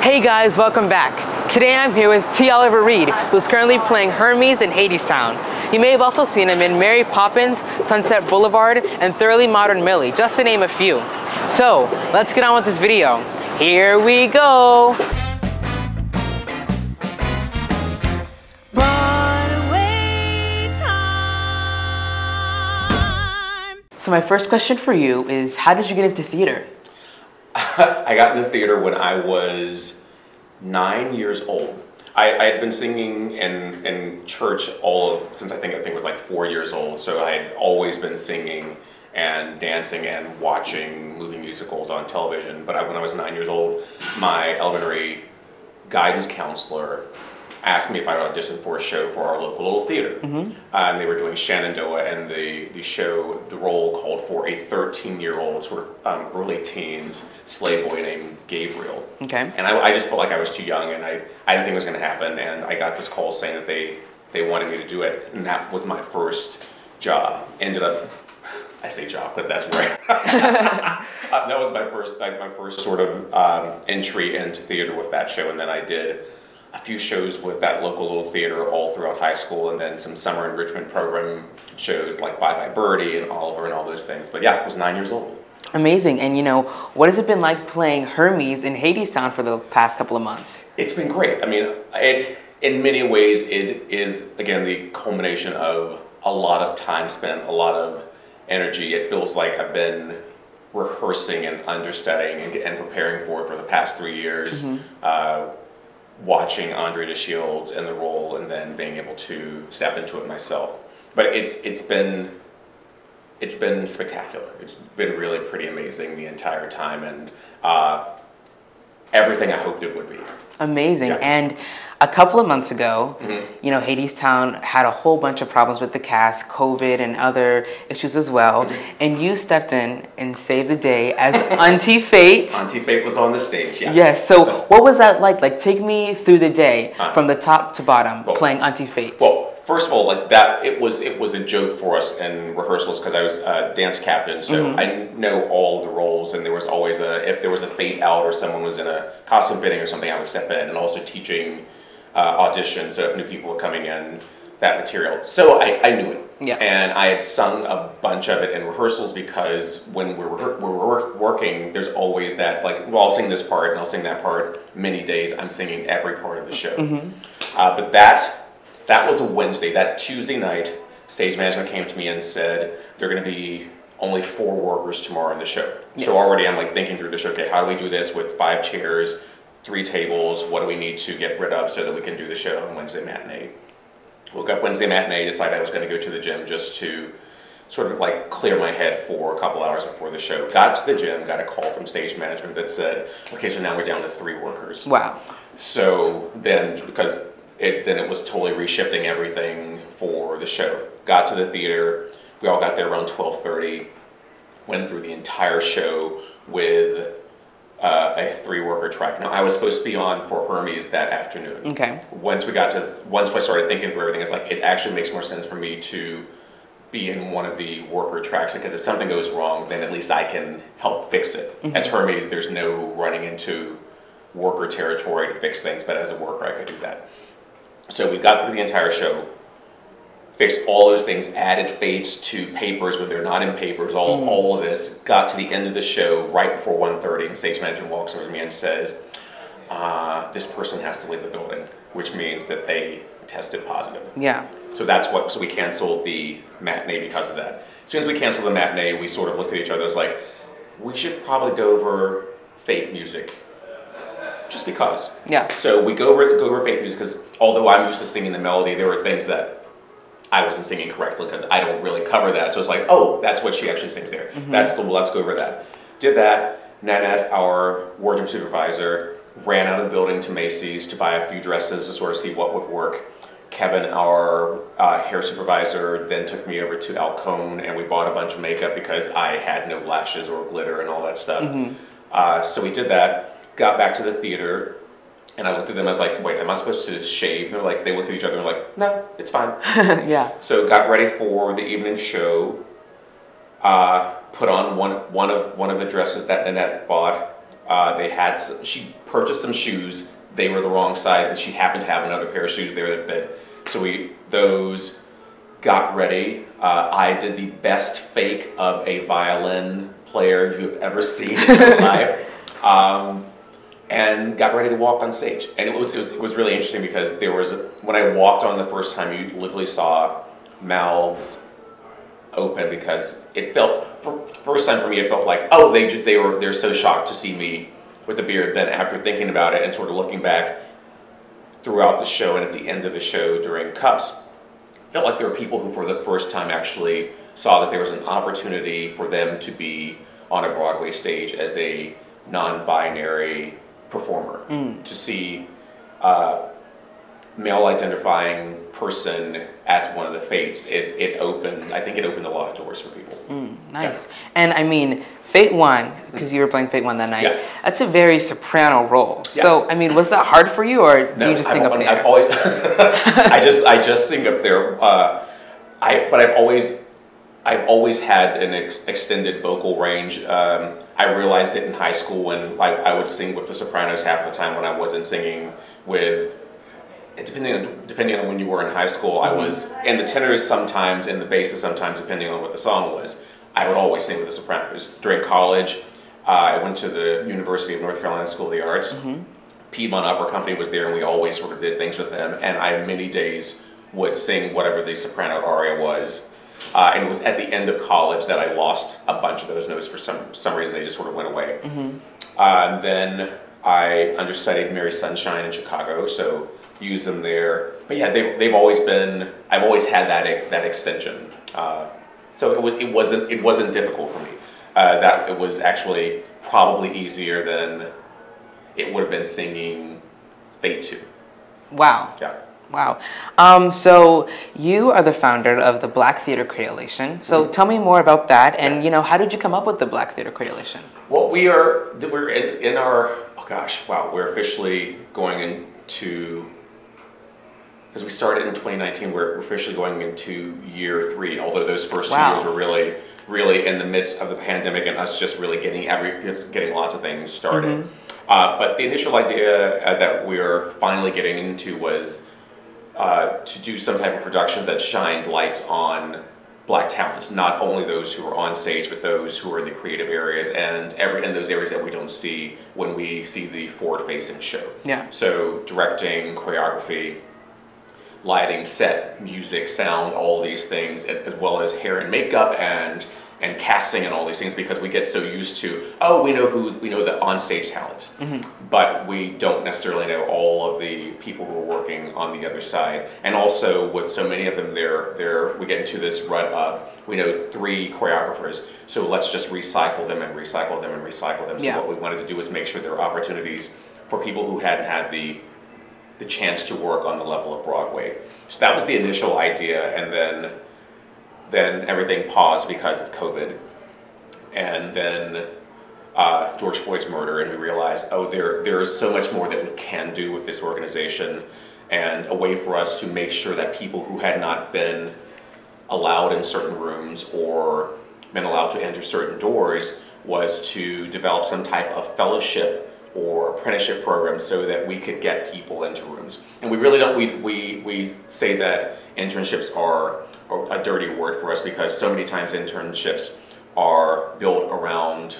Hey guys, welcome back. Today I'm here with T. Oliver Reid, who's currently playing Hermes in Hadestown. You may have also seen him in Mary Poppins, Sunset Boulevard, and Thoroughly Modern Millie, just to name a few. So, let's get on with this video. Here we go! Broadway time! So my first question for you is, how did you get into theater? I got into theater when I was 9 years old. I had been singing in church since I think it was like 4 years old. So I had always been singing and dancing and watching movie musicals on television. But when I was 9 years old, my elementary guidance counselor asked me if I'd audition for a show for our local little theater. And they were doing Shenandoah, and the role called for a 13-year-old sort of early teens slave boy named Gabriel. Okay. And I just felt like I was too young, and I didn't think it was going to happen, and I got this call saying that they wanted me to do it, and that was my first job. Ended up, I say job because that's where that was my first sort of entry into theater with that show, and then I did a few shows with that local little theater all throughout high school, and then some summer enrichment program shows like Bye Bye Birdie and Oliver and all those things. But yeah, I was 9 years old. Amazing. And you know, what has it been like playing Hermes in Hadestown for the past couple of months? It's been great. I mean, in many ways, it is, again, the culmination of a lot of time spent, a lot of energy. It feels like I've been rehearsing and understudying and preparing for it for the past 3 years. Watching Andre DeShields in the role and then being able to step into it myself. But it's been spectacular. It's been really pretty amazing the entire time, and everything I hoped it would be. Amazing. Yeah. And a couple of months ago, you know, Hadestown had a whole bunch of problems with the cast, COVID and other issues as well. And you stepped in and saved the day as Auntie Fate. Auntie Fate was on the stage, yes. Yes. So what was that like? Like, take me through the day from the top to bottom, playing Auntie Fate. Well, first of all, like that, it was a joke for us in rehearsals because I was dance captain, so I know all the roles, and there was always if there was a fate out or someone was in a costume fitting or something, I would step in, and also teaching auditions, so if new people were coming in, that material. So I knew it. Yeah. And I had sung a bunch of it in rehearsals because when we're working, there's always that, like, well, I'll sing this part and I'll sing that part. Many days I'm singing every part of the show. But that was a Wednesday. That Tuesday night, stage management came to me and said, there are going to be only 4 workers tomorrow in the show. Yes. So already I'm like thinking through the show, okay, how do we do this with 5 chairs, 3 tables, what do we need to get rid of so that we can do the show on Wednesday matinee? Woke up Wednesday matinee, decided I was going to go to the gym just to sort of like clear my head for a couple hours before the show. Got to the gym, got a call from stage management that said, okay, so now we're down to 3 workers. Wow. So then, because it was totally reshifting everything for the show. Got to the theater, we all got there around 12:30, went through the entire show with a 3-worker track. Now I was supposed to be on for Hermes that afternoon. Okay. Once I started thinking through everything, it's like it actually makes more sense for me to be in one of the worker tracks, because if something goes wrong, then at least I can help fix it. As Hermes, there's no running into worker territory to fix things, but as a worker, I could do that. So we got through the entire show, fixed all those things, added fates to papers when they're not in papers, all of this. Got to the end of the show right before 1:30, and stage management walks over to me and says, this person has to leave the building, which means that they tested positive. Yeah. So so we canceled the matinee because of that. As soon as we canceled the matinee, we sort of looked at each other. It was like, we should probably go over fate music. Just because. Yeah. So we go over fate music because although I'm used to singing the melody, there were things that I wasn't singing correctly because I don't really cover that. So it's like, oh, that's what she actually sings there. Let's go over that. Did that. Nanette, our wardrobe supervisor, ran out of the building to Macy's to buy a few dresses to sort of see what would work. Kevin, our hair supervisor, then took me over to Alcone, and we bought a bunch of makeup because I had no lashes or glitter and all that stuff. So we did that. Got back to the theater, and I looked at them, I was like, wait, am I supposed to shave? And they looked at each other and were like, no, it's fine. Yeah. So got ready for the evening show, put on one of the dresses that Nanette bought, She purchased some shoes. They were the wrong size, and she happened to have another pair of shoes there that fit. So those got ready. I did the best fake of a violin player you have ever seen in your life, and got ready to walk on stage. And it was really interesting because when I walked on the first time, you literally saw mouths open because it felt, first time for me, it felt like, oh, they're so shocked to see me with the beard. Then after thinking about it and sort of looking back throughout the show and at the end of the show during cups, felt like there were people who for the first time actually saw that there was an opportunity for them to be on a Broadway stage as a non-binary performer. To see male identifying person as one of the fates, I think it opened a lot of doors for people. Nice. Yeah. And I mean, Fate 1, because you were playing Fate 1 that night, yes. That's a very soprano role. Yeah. So, I mean, was that hard for you, or do you just sing up there? I've always, I just sing up there. But I've always had an extended vocal range. I realized it in high school when I would sing with the sopranos half the time when I wasn't singing with, depending on when you were in high school, I was in the tenors sometimes, in the basses sometimes, depending on what the song was. I would always sing with the sopranos. During college, I went to the University of North Carolina School of the Arts. Piedmont Opera Company was there, and we always sort of did things with them. And I many days would sing whatever the soprano aria was. And it was at the end of college that I lost a bunch of those notes for some reason. They just sort of went away. And then I understudied Mary Sunshine in Chicago, so used them there. But yeah, they've always been. I've always had that extension. So it wasn't difficult for me. That it was actually probably easier than it would have been singing Fate 2. Wow. Yeah. Wow. So you are the founder of the Black Theater Coalition. So tell me more about that, and how did you come up with the Black Theater Coalition? Well, we're in our, oh gosh, wow, we're officially going into, because we started in 2019, we're officially going into year 3. Although those first 2 years were really in the midst of the pandemic and us just really getting lots of things started. But the initial idea that we're finally getting into was to do some type of production that shined lights on Black talent, not only those who are on stage, but those who are in the creative areas and those areas that we don't see when we see the forward-facing show. Yeah. So directing, choreography, lighting, set, music, sound, all these things, as well as hair and makeup and casting and all these things, because we get so used to, oh, we know the on-stage talent, but we don't necessarily know all of the people who are working on the other side. And also with so many of them, we get into this rut of, we know 3 choreographers, so let's just recycle them and recycle them and recycle them. So what we wanted to do was make sure there were opportunities for people who hadn't had the chance to work on the level of Broadway. So that was the initial idea, and then everything paused because of COVID. And then George Floyd's murder, and we realized, oh, there is so much more that we can do with this organization, and a way for us to make sure that people who had not been allowed in certain rooms or been allowed to enter certain doors was to develop some type of fellowship or apprenticeship program so that we could get people into rooms. And we really don't, we say that internships are a dirty word for us, because so many times internships are built around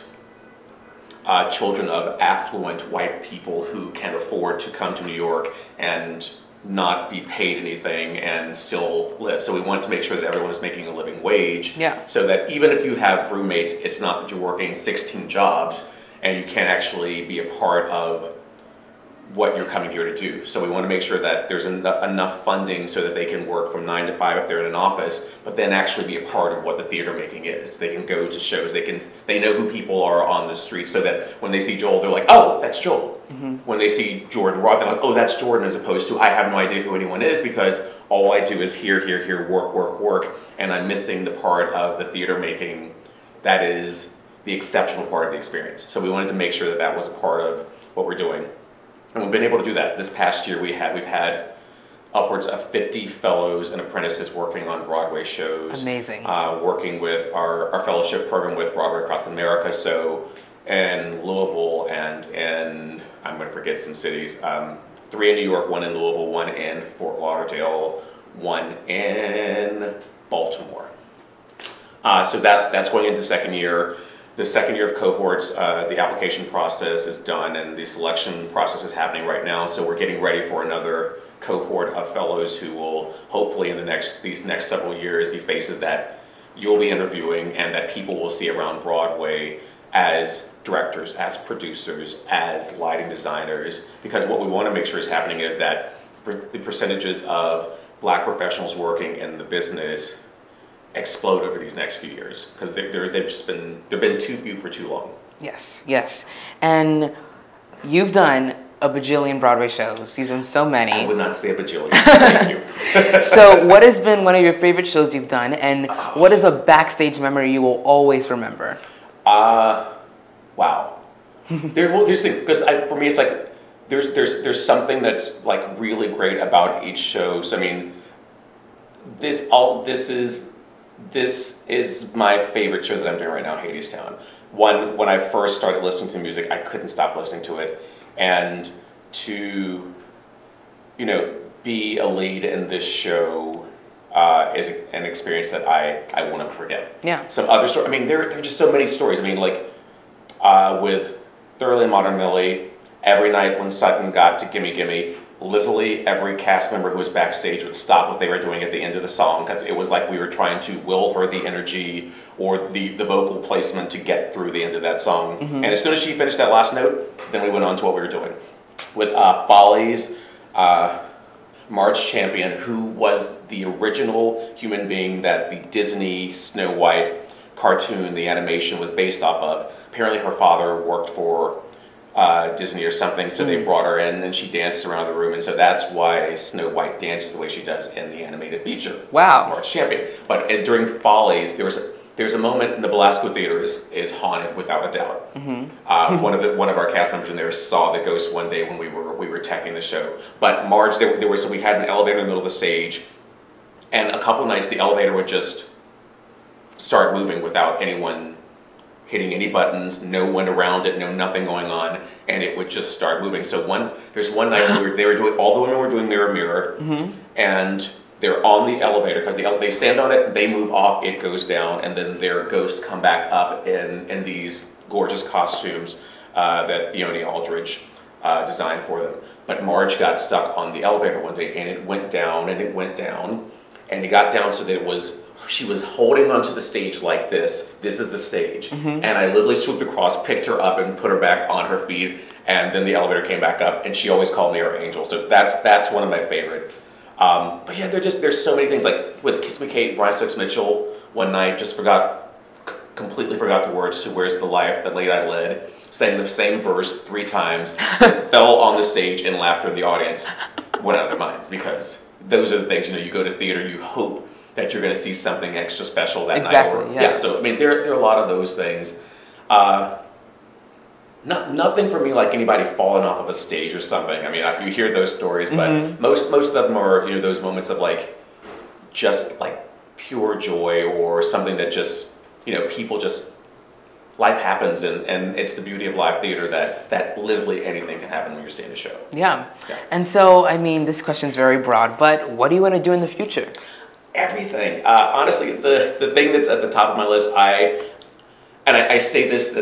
children of affluent white people who can afford to come to New York and not be paid anything and still live. So we wanted to make sure that everyone is making a living wage, so that even if you have roommates, it's not that you're working 16 jobs and you can't actually be a part of what you're coming here to do. So we want to make sure that there's enough funding so that they can work from 9 to 5 if they're in an office, but then actually be a part of what the theater making is. They can go to shows, they know who people are on the street, so that when they see Joel, they're like, oh, that's Joel. When they see Jordan Roth, they're like, oh, that's Jordan, as opposed to, I have no idea who anyone is, because all I do is here, work, and I'm missing the part of the theater making that is the exceptional part of the experience. So we wanted to make sure that that was a part of what we're doing. And we've been able to do that. This past year we've had upwards of 50 fellows and apprentices working on Broadway shows. Amazing. Working with our fellowship program with Broadway Across America. So in Louisville, and in, I'm going to forget some cities, 3 in New York, 1 in Louisville, 1 in Fort Lauderdale, 1 in Baltimore. So that's going into the second year. The second year of cohorts, the application process is done and the selection process is happening right now. So we're getting ready for another cohort of fellows who will hopefully in these next several years be faces that you'll be interviewing and that people will see around Broadway as directors, as producers, as lighting designers. Because what we want to make sure is happening is that the percentages of Black professionals working in the business explode over these next few years, because they've been too few for too long. Yes, yes. And you've done a bajillion Broadway shows. You've done so many. I would not say a bajillion. Thank you. So what has been one of your favorite shows you've done, and what is a backstage memory you will always remember? Wow. There's because for me it's like there's something that's like really great about each show. So I mean, this is my favorite show that I'm doing right now, Hadestown. When I first started listening to music, I couldn't stop listening to it, and to, you know, be a lead in this show is an experience that I won't ever forget. Yeah. Some other stories. I mean, there are just so many stories. I mean, like with Thoroughly Modern Millie, every night when Sutton got to Gimme Gimme, literally every cast member who was backstage would stop what they were doing at the end of the song, because it was like we were trying to will her the energy or the vocal placement to get through the end of that song. And as soon as she finished that last note, then we went on to what we were doing. With Follies, Marge Champion, who was the original human being that the Disney Snow White cartoon, the animation, was based off of. Apparently her father worked for Disney or something, so they brought her in and she danced around the room, and so that's why Snow White dances the way she does in the animated feature. Wow. Marge Champion. But during Follies, there's a moment in the Belasco Theater is haunted without a doubt. One of our cast members in there saw the ghost one day when we were teching the show. But Marge, so we had an elevator in the middle of the stage, and a couple nights the elevator would just start moving without anyone hitting any buttons, no one around it, no nothing going on, and it would just start moving. So there's one night all the women were doing Mirror Mirror, and they're on the elevator, because they stand on it, they move off, it goes down, and then their ghosts come back up in these gorgeous costumes that Theone Aldridge designed for them. But Marge got stuck on the elevator one day, and it went down, and it went down, and it got down so that she was holding onto the stage like this. This is the stage. And I literally swooped across, picked her up, and put her back on her feet, and then the elevator came back up, and she always called me her angel. So that's one of my favorite. But yeah, there's so many things, like with Kiss Me Kate, Brian Stokes Mitchell, one night just completely forgot the words to Where's the Life That Late I Led, sang the same verse 3 times, fell on the stage, and laughter in the audience went out of their minds, because those are the things, you know, you go to theater, you hope that you're going to see something extra special that night. Exactly, yeah. So I mean, there are a lot of those things. Nothing for me like anybody falling off of a stage or something. I mean, you hear those stories, but most of them are, you know, those moments of like just like pure joy, or something that just, you know, people just, life happens, and it's the beauty of live theater that literally anything can happen when you're seeing a show. Yeah. And so, I mean, this question's very broad, but what do you want to do in the future? Everything. Honestly, the thing that's at the top of my list, I say this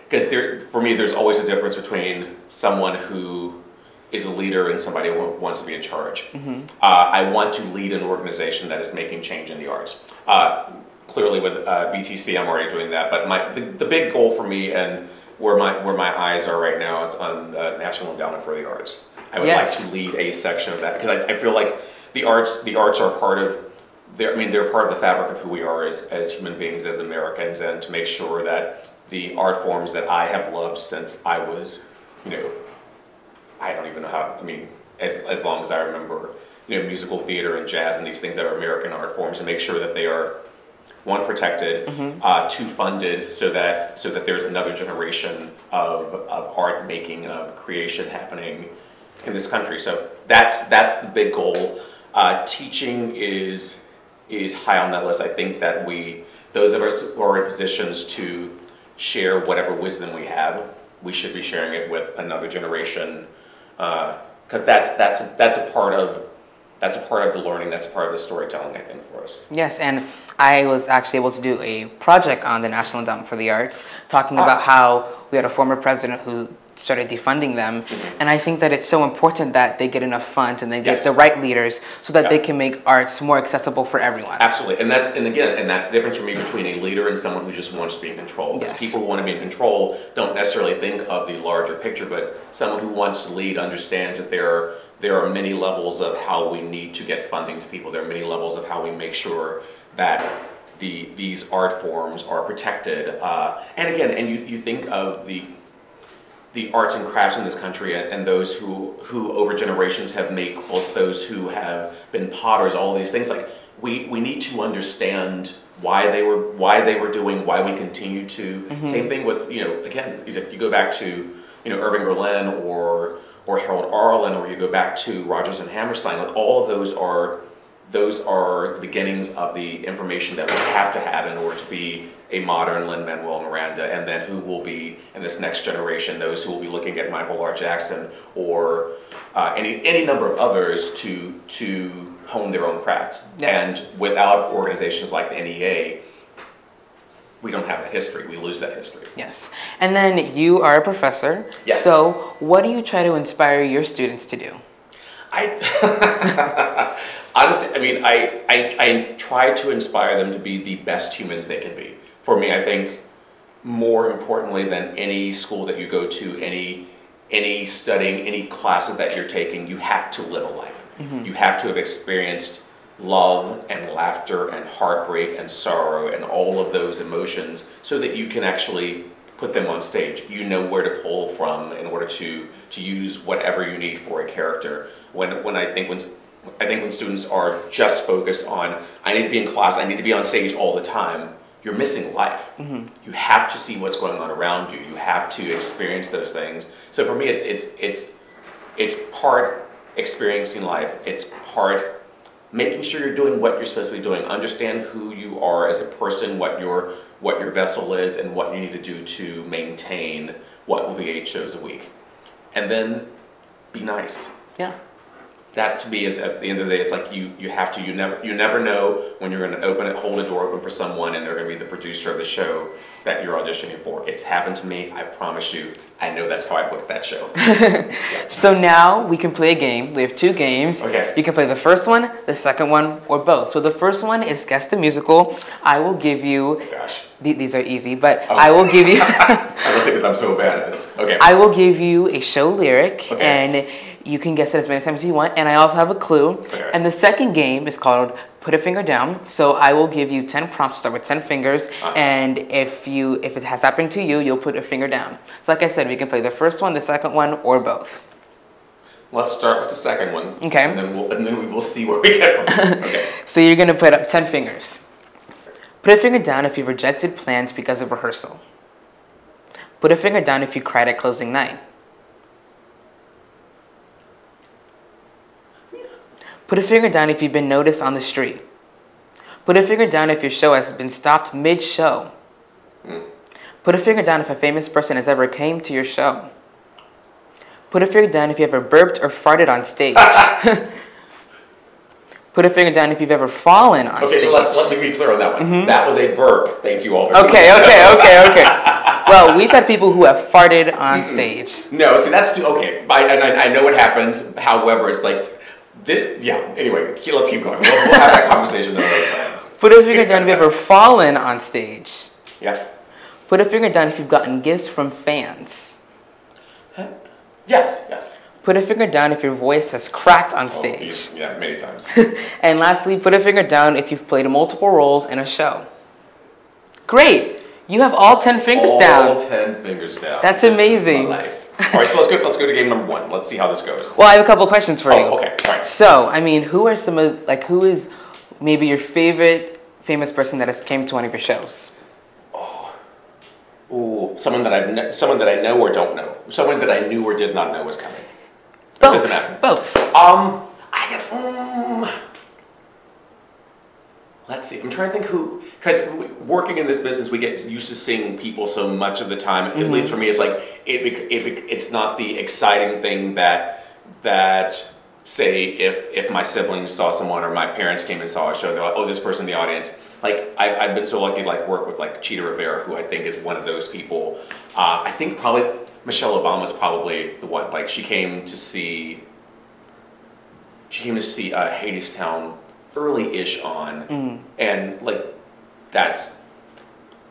because for me, there's always a difference between someone who is a leader and somebody who wants to be in charge. I want to lead an organization that is making change in the arts. Clearly with BTC, I'm already doing that, but the big goal for me, and where my eyes are right now, is on the National Endowment for the Arts. I would like to lead a section of that, because I feel like the arts are part of, they're part of the fabric of who we are as human beings, as Americans, and to make sure that the art forms that I have loved since I was, you know, I don't even know how, I mean, as long as I remember, you know, musical theater and jazz and these things that are American art forms, and make sure that they are, one, protected, two, funded, so that there's another generation of art making, of creation happening in this country. So that's the big goal. Teaching is high on that list. I think that those of us who are in positions to share whatever wisdom we have, we should be sharing it with another generation, because that's a part of the learning. That's a part of the storytelling, I think, for us. Yes, and I was actually able to do a project on the National Endowment for the Arts, talking about how we had a former president who started defunding them, and I think that it's so important that they get enough funds and they get the right leaders so that they can make arts more accessible for everyone. Absolutely, and that's the difference for me between a leader and someone who just wants to be in control. Because people who want to be in control don't necessarily think of the larger picture, but someone who wants to lead understands that there are many levels of how we need to get funding to people. There are many levels of how we make sure that these art forms are protected. And again, you think of the arts and crafts in this country, and those who over generations have made quilts, those who have been potters, all these things. Like we need to understand why they were doing, why we continue to. Same thing with, again, you go back to Irving Berlin or Harold Arlen, or you go back to Rodgers and Hammerstein. Like all of those are beginnings of the information that we have to have in order to be a modern Lin-Manuel Miranda, and then who will be in this next generation, those who will be looking at Michael R. Jackson or any number of others to hone their own craft. And without organizations like the NEA, we don't have that history. We lose that history. Yes. And then you are a professor. Yes. So what do you try to inspire your students to do? Honestly, I mean, I try to inspire them to be the best humans they can be. For me, I think more importantly than any school that you go to, any studying, any classes that you're taking, you have to live a life. You have to have experienced love and laughter and heartbreak and sorrow and all of those emotions so that you can actually put them on stage. You know where to pull from in order to use whatever you need for a character. I think when students are just focused on, I need to be in class, I need to be on stage all the time, you're missing life. You have to see what's going on around you. You have to experience those things. So for me, it's part experiencing life. It's part making sure you're doing what you're supposed to be doing. Understand who you are as a person, what your vessel is, and what you need to do to maintain what will be 8 shows a week. And then be nice. Yeah. That to me is, at the end of the day, it's like you never know when you're going to hold a door open for someone and they're going to be the producer of the show that you're auditioning for. It's happened to me, I promise you. I know that's how I booked that show. So now we can play a game. We have 2 games. Okay. You can play the first one, the second one, or both. So the first one is Guess the Musical. I will give you... Gosh. These are easy, but I will give you... I was because I'm so bad at this. Okay. I will give you a show lyric, okay. and you can guess it as many times as you want, and I also have a clue. Okay. And the second game is called Put a Finger Down. So I will give you 10 prompts, start with 10 fingers, and if it has happened to you, you'll put a finger down. So like I said, we can play the first one, the second one, or both. Let's start with the second one. Okay. And then we will see where we get from there. Okay. So you're gonna put up 10 fingers. Put a finger down if you rejected plans because of rehearsal. Put a finger down if you cried at closing night. Put a finger down if you've been noticed on the street. Put a finger down if your show has been stopped mid-show. Put a finger down if a famous person has ever came to your show. Put a finger down if you ever burped or farted on stage. Put a finger down if you've ever fallen on stage. Okay, so let me be clear on that one. That was a burp. Thank you all for Okay. Well, we've had people who have farted on stage. No, see, that's too, okay. I know what happens. However, it's like, anyway, let's keep going. We'll have that conversation another time. Put a finger down if you've ever fallen on stage. Yeah. Put a finger down if you've gotten gifts from fans. Yes. Put a finger down if your voice has cracked on stage. Yeah, many times. And lastly, put a finger down if you've played multiple roles in a show. Great! You have all 10 fingers down. All 10 fingers down. That's amazing. This is my life. All right, so let's go to game number 1. Let's see how this goes. Well, I have a couple questions for you. Okay. All right. So, I mean, who is maybe your favorite famous person that has came to one of your shows? Someone that I know or don't know. Someone that I knew or did not know was coming. Both. Doesn't matter. Both. Let's see. I'm trying to think who, because working in this business, we get used to seeing people so much of the time. At least for me, it's like it's not the exciting thing that say if my siblings saw someone or my parents came and saw a show, they're like, oh, this person in the audience. Like I've been so lucky to like work with like Cheetah Rivera, who I think is one of those people. I think probably Michelle Obama's probably the one. Like she came to see Hadestown early-ish on, and like that's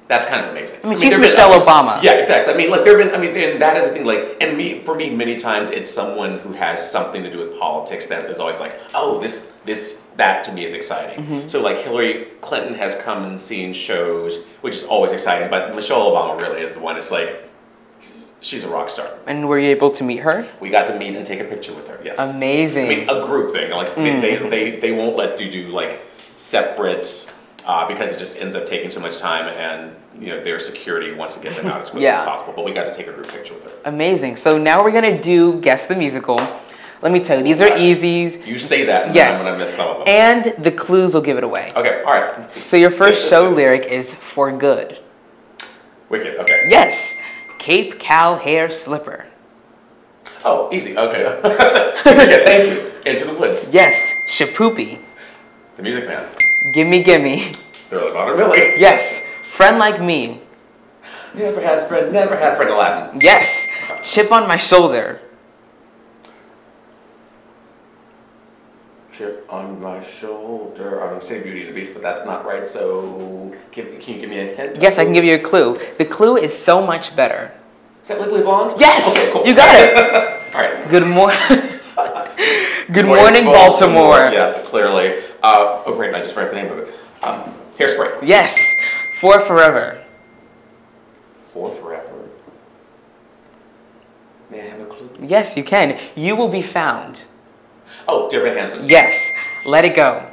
kind of amazing. I mean she's Michelle Obama. Yeah, exactly. I mean, like and that is the thing. Like, and for me, many times it's someone who has something to do with politics that is always like, oh, that to me is exciting. So like Hillary Clinton has come and seen shows, which is always exciting. But Michelle Obama really is the one. It's like she's a rock star. And were you able to meet her? We got to meet and take a picture with her. Yes. Amazing. I mean, a group thing. Like they won't let you do like separates because it just ends up taking so much time, and their security wants to get them out as quickly as possible. But we got to take a group picture with her. Amazing. So now we're gonna do Guess the Musical. Let me tell you, these are easies. You say that, and yes. I'm gonna miss some of them. And the clues will give it away. Okay. All right. Let's see. So your first show lyric is "For Good." Wicked. Okay. Yes. Cape, cow, hair, slipper. Oh, easy. Okay. Yeah, thank you. Into the Woods. Yes. Shapoopy. The Music Man. Gimme, gimme. Thoroughly Modern Millie. Yes. Friend Like Me. Never had a friend Aladdin. Yes. Chip on My Shoulder. Chip on my shoulder. I would say Beauty and the Beast, but that's not right. So, can you give me a hint? Yes, I can give you a clue. The clue is So Much Better. Is that Legally Blonde? Yes! Okay, cool. You got it! All right. Good morning, Baltimore. Yes, clearly. Oh, great, I just read the name of it. Hairspray. Yes. For Forever. For Forever. May I have a clue? Yes, you can. You Will Be Found. Oh, Dear Evan Hansen. Yes. Let It Go.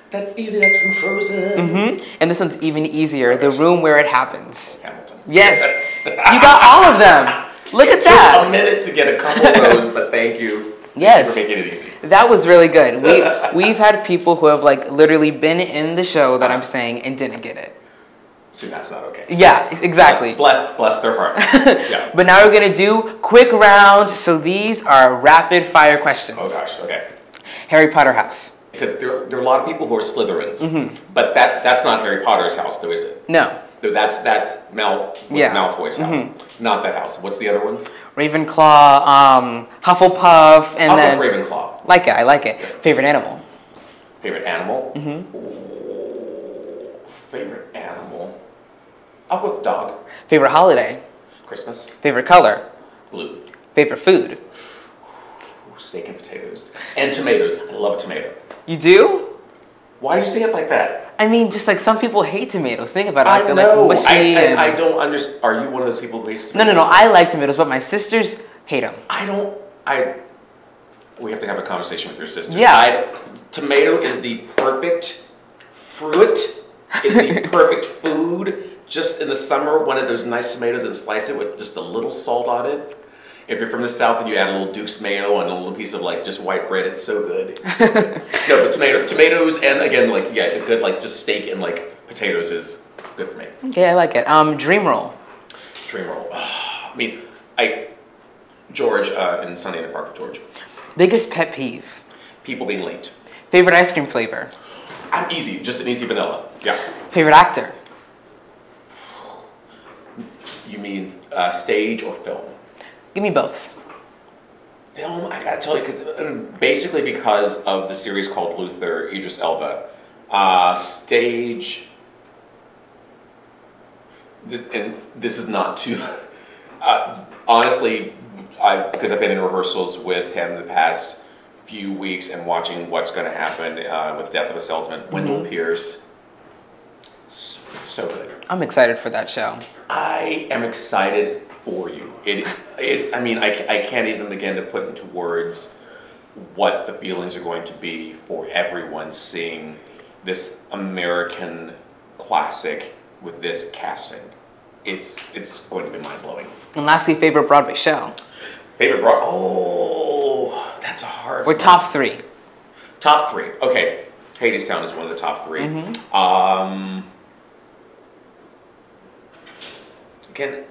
That's easy, that's from Frozen. And this one's even easier. The Room Where It Happens. Hamilton. Yes. You got all of them. Look at that. It took a minute to get a couple of those, but thank you. Yes. For making it easy. That was really good. We've had people who have like literally been in the show that I'm saying and didn't get it. See, that's not okay. Yeah, exactly. Bless their hearts. Yeah. But now we're gonna do quick round. So these are rapid fire questions. Oh gosh, okay. Harry Potter house. Because there are a lot of people who are Slytherins, but that's not Harry Potter's house, though, is it? No. That's Malfoy's house, not that house. What's the other one? Ravenclaw, Hufflepuff, and then Ravenclaw. Like it, I like it. Yeah. Favorite animal. Favorite animal? Ooh, favorite animal. I'll go with dog. Favorite holiday. Christmas. Favorite color. Blue. Favorite food. Ooh, steak and potatoes. And tomatoes. I love a tomato. You do? Why do you say it like that? I mean, just like some people hate tomatoes. Think about it. I Like, know. They're like mushy. I don't understand. Are you one of those people who hates tomatoes? No. I like tomatoes, but my sisters hate them. We have to have a conversation with your sister. Yeah. Tomato is the perfect fruit. It's the perfect food. Just in the summer, one of those nice tomatoes and slice it with just a little salt on it. If you're from the South and you add a little Duke's mayo and a little piece of like just white bread, it's so good. It's so good. No, but tomatoes and again like a good like just steak and like potatoes is good for me. Okay, I like it. Dream roll. Dream roll. I mean, George in Sunday in the Park with George. Biggest pet peeve. People being late. Favorite ice cream flavor. I'm easy, just an easy vanilla. Yeah. Favorite actor. You mean stage or film? Give me both. Film, I gotta tell you, basically because of the series called Luther, Idris Elba. Stage, this is not too, honestly, because I've been in rehearsals with him the past few weeks and watching what's going to happen with Death of a Salesman. Wendell Pierce, so good. I'm excited for that show. I am excited for you. I mean, I can't even begin to put into words what the feelings are going to be for everyone seeing this American classic with this casting. It's going to be mind-blowing. And lastly, favorite Broadway show. Favorite Broadway? Oh, that's a hard one. Or top three. Top three. Okay. Hadestown is one of the top 3. Again,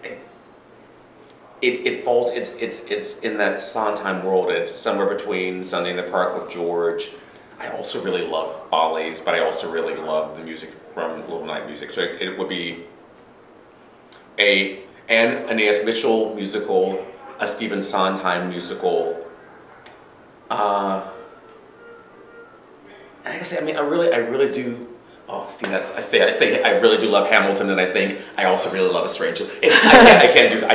it falls. It's in that Sondheim world. It's somewhere between Sunday in the Park with George. I also really love Follies, but I also really love the music from Little Night Music. So it would be an Aeneas Mitchell musical, a Stephen Sondheim musical. I really do. Oh, see, I say I really do love Hamilton, and I think I also really love A Stranger. I can't do 3.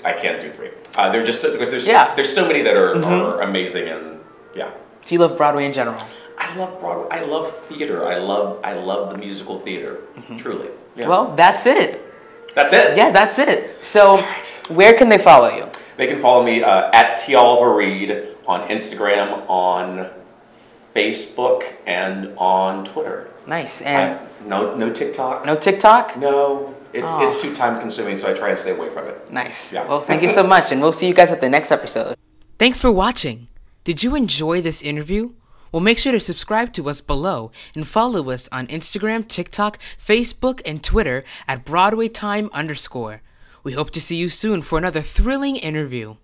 I can't do 3. They're just because there's so many that are amazing, and yeah. Do you love Broadway in general? I love Broadway. I love theater. I love the musical theater. Truly. Yeah. Well, that's it. That's it. Yeah, that's it. So, where can they follow you? They can follow me at T. Oliver Reid on Instagram, on Facebook, and on Twitter. Nice. And no TikTok. No TikTok? No. It's too time consuming, so I try and stay away from it. Nice. Yeah. Well, thank you so much, and we'll see you guys at the next episode. Thanks for watching. Did you enjoy this interview? Well, make sure to subscribe to us below and follow us on Instagram, TikTok, Facebook, and Twitter at BroadwayTime_. We hope to see you soon for another thrilling interview.